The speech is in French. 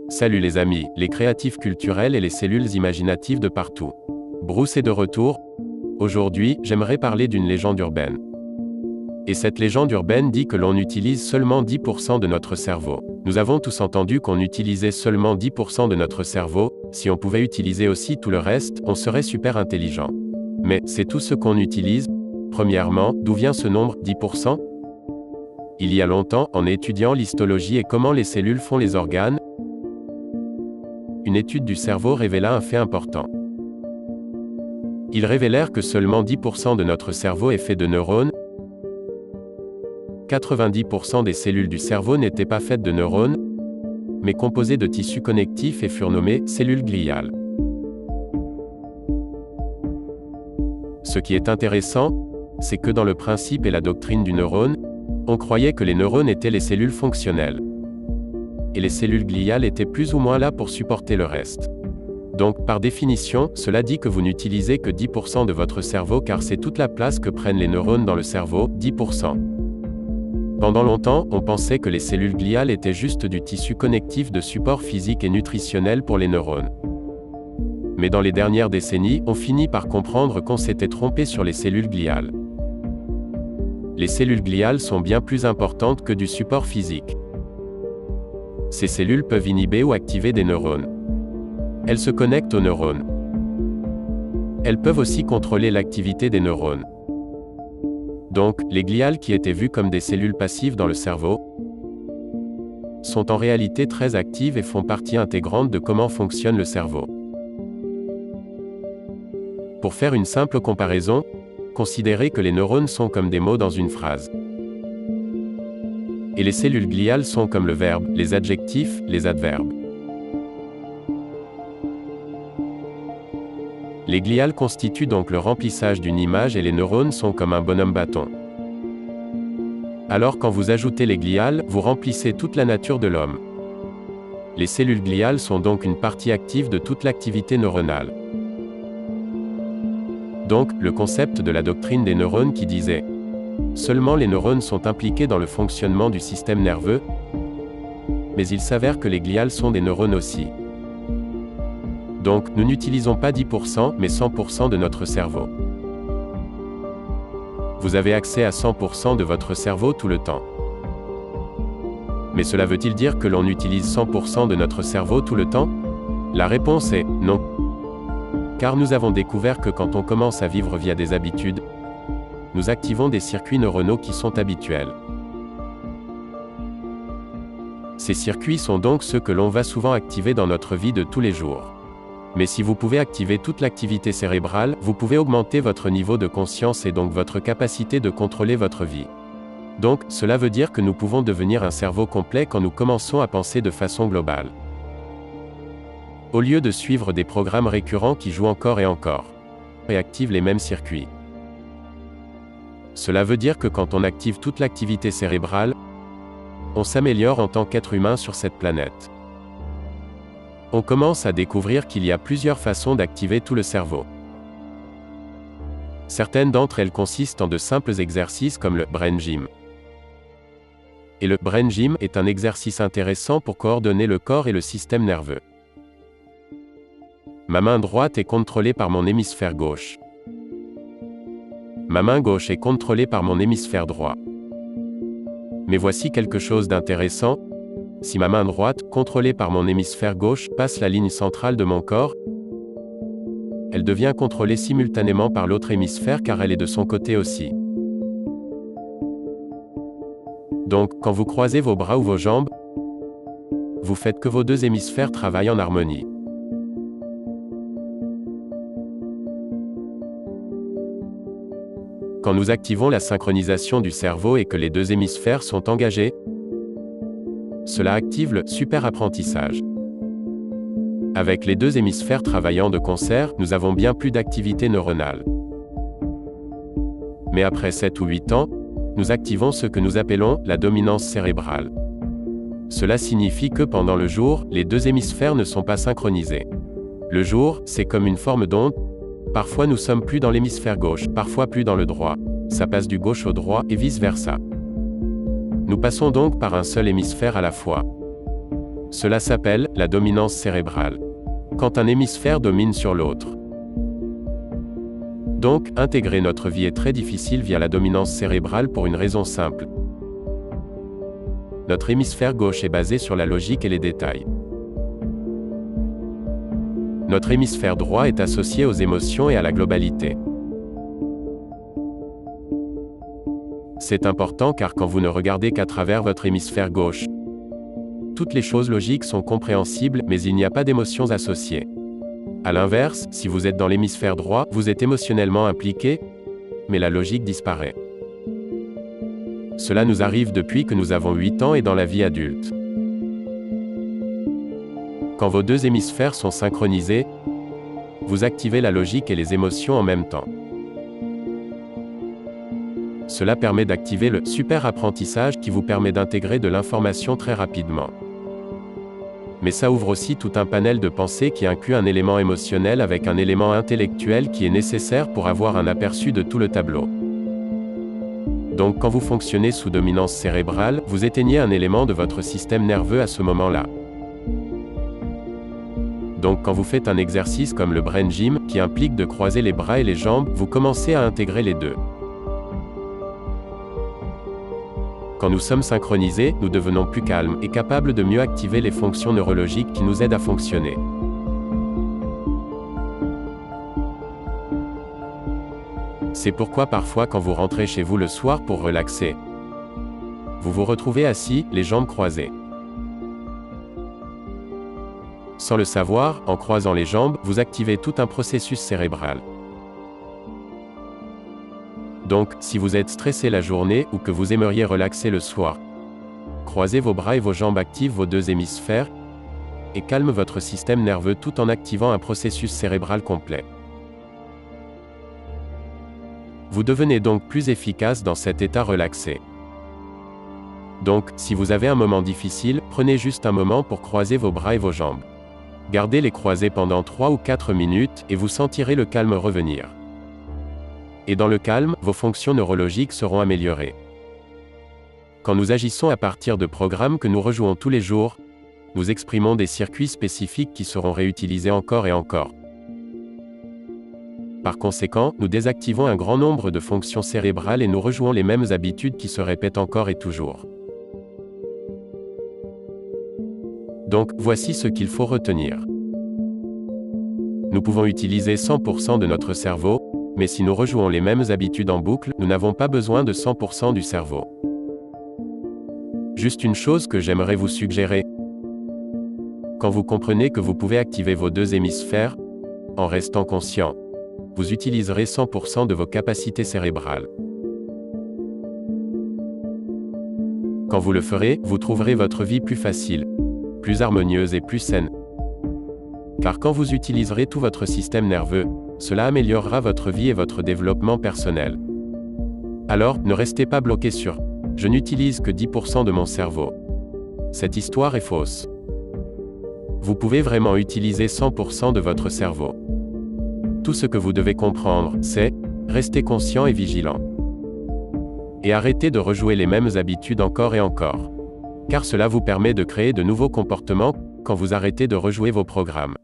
Salut les amis, les créatifs culturels et les cellules imaginatives de partout. Bruce est de retour. Aujourd'hui, j'aimerais parler d'une légende urbaine. Et cette légende urbaine dit que l'on utilise seulement 10% de notre cerveau. Nous avons tous entendu qu'on utilisait seulement 10% de notre cerveau. Si on pouvait utiliser aussi tout le reste, on serait super intelligent. Mais c'est tout ce qu'on utilise. Premièrement, d'où vient ce nombre, 10%? Il y a longtemps, en étudiant l'histologie et comment les cellules font les organes, une étude du cerveau révéla un fait important. Ils révélèrent que seulement 10% de notre cerveau est fait de neurones. 90% des cellules du cerveau n'étaient pas faites de neurones, mais composées de tissus connectifs et furent nommées cellules gliales. Ce qui est intéressant, c'est que dans le principe et la doctrine du neurone, on croyait que les neurones étaient les cellules fonctionnelles. Et les cellules gliales étaient plus ou moins là pour supporter le reste. Donc, par définition, cela dit que vous n'utilisez que 10% de votre cerveau car c'est toute la place que prennent les neurones dans le cerveau, 10%. Pendant longtemps, on pensait que les cellules gliales étaient juste du tissu connectif de support physique et nutritionnel pour les neurones. Mais dans les dernières décennies, on finit par comprendre qu'on s'était trompé sur les cellules gliales. Les cellules gliales sont bien plus importantes que du support physique. Ces cellules peuvent inhiber ou activer des neurones. Elles se connectent aux neurones. Elles peuvent aussi contrôler l'activité des neurones. Donc, les gliales qui étaient vues comme des cellules passives dans le cerveau, sont en réalité très actives et font partie intégrante de comment fonctionne le cerveau. Pour faire une simple comparaison, considérez que les neurones sont comme des mots dans une phrase. Et les cellules gliales sont comme le verbe, les adjectifs, les adverbes. Les gliales constituent donc le remplissage d'une image et les neurones sont comme un bonhomme bâton. Alors quand vous ajoutez les gliales, vous remplissez toute la nature de l'homme. Les cellules gliales sont donc une partie active de toute l'activité neuronale. Donc, le concept de la doctrine des neurones qui disait seulement les neurones sont impliqués dans le fonctionnement du système nerveux, mais il s'avère que les gliales sont des neurones aussi. Donc, nous n'utilisons pas 10%, mais 100% de notre cerveau. Vous avez accès à 100% de votre cerveau tout le temps. Mais cela veut-il dire que l'on utilise 100% de notre cerveau tout le temps? La réponse est non. Car nous avons découvert que quand on commence à vivre via des habitudes, nous activons des circuits neuronaux qui sont habituels. Ces circuits sont donc ceux que l'on va souvent activer dans notre vie de tous les jours. Mais si vous pouvez activer toute l'activité cérébrale, vous pouvez augmenter votre niveau de conscience et donc votre capacité de contrôler votre vie. Donc, cela veut dire que nous pouvons devenir un cerveau complet quand nous commençons à penser de façon globale. Au lieu de suivre des programmes récurrents qui jouent encore et activent les mêmes circuits. Cela veut dire que quand on active toute l'activité cérébrale, on s'améliore en tant qu'être humain sur cette planète. On commence à découvrir qu'il y a plusieurs façons d'activer tout le cerveau. Certaines d'entre elles consistent en de simples exercices comme le Brain Gym. Et le Brain Gym est un exercice intéressant pour coordonner le corps et le système nerveux. Ma main droite est contrôlée par mon hémisphère gauche. Ma main gauche est contrôlée par mon hémisphère droit. Mais voici quelque chose d'intéressant. Si ma main droite, contrôlée par mon hémisphère gauche, passe la ligne centrale de mon corps, elle devient contrôlée simultanément par l'autre hémisphère car elle est de son côté aussi. Donc, quand vous croisez vos bras ou vos jambes, vous faites que vos deux hémisphères travaillent en harmonie. Quand nous activons la synchronisation du cerveau et que les deux hémisphères sont engagés, cela active le super-apprentissage. Avec les deux hémisphères travaillant de concert, nous avons bien plus d'activité neuronale. Mais après 7 ou 8 ans, nous activons ce que nous appelons la dominance cérébrale. Cela signifie que pendant le jour, les deux hémisphères ne sont pas synchronisés. Le jour, c'est comme une forme d'onde. Parfois nous sommes plus dans l'hémisphère gauche, parfois plus dans le droit. Ça passe du gauche au droit et vice-versa. Nous passons donc par un seul hémisphère à la fois. Cela s'appelle la dominance cérébrale. Quand un hémisphère domine sur l'autre. Donc, intégrer notre vie est très difficile via la dominance cérébrale pour une raison simple. Notre hémisphère gauche est basé sur la logique et les détails. Notre hémisphère droit est associé aux émotions et à la globalité. C'est important car quand vous ne regardez qu'à travers votre hémisphère gauche, toutes les choses logiques sont compréhensibles, mais il n'y a pas d'émotions associées. À l'inverse, si vous êtes dans l'hémisphère droit, vous êtes émotionnellement impliqué, mais la logique disparaît. Cela nous arrive depuis que nous avons 8 ans et dans la vie adulte. Quand vos deux hémisphères sont synchronisés, vous activez la logique et les émotions en même temps. Cela permet d'activer le super apprentissage qui vous permet d'intégrer de l'information très rapidement. Mais ça ouvre aussi tout un panel de pensée qui inclut un élément émotionnel avec un élément intellectuel qui est nécessaire pour avoir un aperçu de tout le tableau. Donc quand vous fonctionnez sous dominance cérébrale, vous éteignez un élément de votre système nerveux à ce moment-là. Donc quand vous faites un exercice comme le brain gym, qui implique de croiser les bras et les jambes, vous commencez à intégrer les deux. Quand nous sommes synchronisés, nous devenons plus calmes et capables de mieux activer les fonctions neurologiques qui nous aident à fonctionner. C'est pourquoi parfois quand vous rentrez chez vous le soir pour relaxer, vous vous retrouvez assis, les jambes croisées. Sans le savoir, en croisant les jambes, vous activez tout un processus cérébral. Donc, si vous êtes stressé la journée ou que vous aimeriez relaxer le soir, croisez vos bras et vos jambes, activent vos deux hémisphères et calme votre système nerveux tout en activant un processus cérébral complet. Vous devenez donc plus efficace dans cet état relaxé. Donc, si vous avez un moment difficile, prenez juste un moment pour croiser vos bras et vos jambes. Gardez-les croisés pendant 3 ou 4 minutes et vous sentirez le calme revenir. Et dans le calme, vos fonctions neurologiques seront améliorées. Quand nous agissons à partir de programmes que nous rejouons tous les jours, nous exprimons des circuits spécifiques qui seront réutilisés encore et encore. Par conséquent, nous désactivons un grand nombre de fonctions cérébrales et nous rejouons les mêmes habitudes qui se répètent encore et toujours. Donc, voici ce qu'il faut retenir. Nous pouvons utiliser 100% de notre cerveau, mais si nous rejouons les mêmes habitudes en boucle, nous n'avons pas besoin de 100% du cerveau. Juste une chose que j'aimerais vous suggérer. Quand vous comprenez que vous pouvez activer vos deux hémisphères, en restant conscient, vous utiliserez 100% de vos capacités cérébrales. Quand vous le ferez, vous trouverez votre vie plus facile, plus harmonieuse et plus saine. Car quand vous utiliserez tout votre système nerveux, cela améliorera votre vie et votre développement personnel. Alors, ne restez pas bloqué sur « Je n'utilise que 10% de mon cerveau ». Cette histoire est fausse. Vous pouvez vraiment utiliser 100% de votre cerveau. Tout ce que vous devez comprendre, c'est « Rester conscient et vigilant ». Et arrêtez de rejouer les mêmes habitudes encore et encore. Car cela vous permet de créer de nouveaux comportements quand vous arrêtez de rejouer vos programmes.